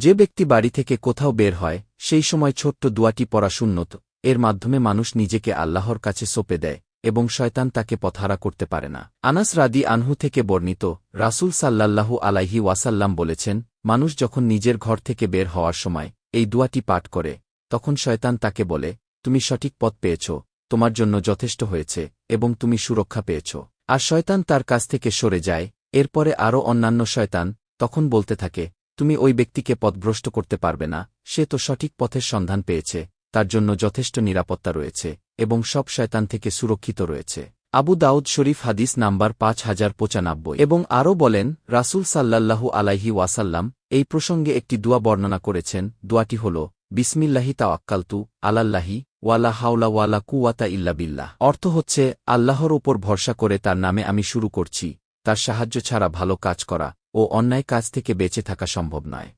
যে ব্যক্তি বাড়ি থেকে কোথাও বের হয় সেই সময় ছোট্ট দোয়াটি পড়া সুন্নত। এর মাধ্যমে মানুষ নিজেকে আল্লাহর কাছে সঁপে দেয় এবং শয়তান তাকে পথহারা করতে পারে না। আনাস রাদি আনহু থেকে বর্ণিত, রাসূল সাল্লাল্লাহু আলাইহি ওয়াসাল্লাম বলেছেন, মানুষ যখন নিজের ঘর থেকে বের হওয়ার সময় এই দোয়াটি পাঠ করে, তখন শয়তান তাকে বলে, তুমি সঠিক পথ পেয়েছ, তোমার জন্য যথেষ্ট হয়েছে এবং তুমি সুরক্ষা পেয়েছ। আর শয়তান তার কাছ থেকে সরে যায়। এরপরে আরও অন্যান্য শয়তান তখন বলতে থাকে, তুমি ওই ব্যক্তিকে পথভ্রষ্ট করতে পারবে না, সে তো সঠিক পথের সন্ধান পেয়েছে, তার জন্য যথেষ্ট নিরাপত্তা রয়েছে এবং সব শয়তান থেকে সুরক্ষিত রয়েছে। আবু দাউদ শরীফ হাদিস নাম্বার 5095। এবং আরও বলেন, রাসূল সাল্লাল্লাহু আলাইহি ওয়াসাল্লাম এই প্রসঙ্গে একটি দোয়া বর্ণনা করেছেন। দোয়াটি হল, বিসমিল্লাহি তাওয়াক্কালতু আলাল্লাহি ওয়ালা হাওলা ওয়ালা কুওয়াতা ইল্লা বিল্লাহ। অর্থ হচ্ছে, আল্লাহর ওপর ভরসা করে তার নামে আমি শুরু করছি, তার সাহায্য ছাড়া ভালো কাজ করা ও অন্যায় কাজ থেকে বেঁচে থাকা সম্ভব নয়।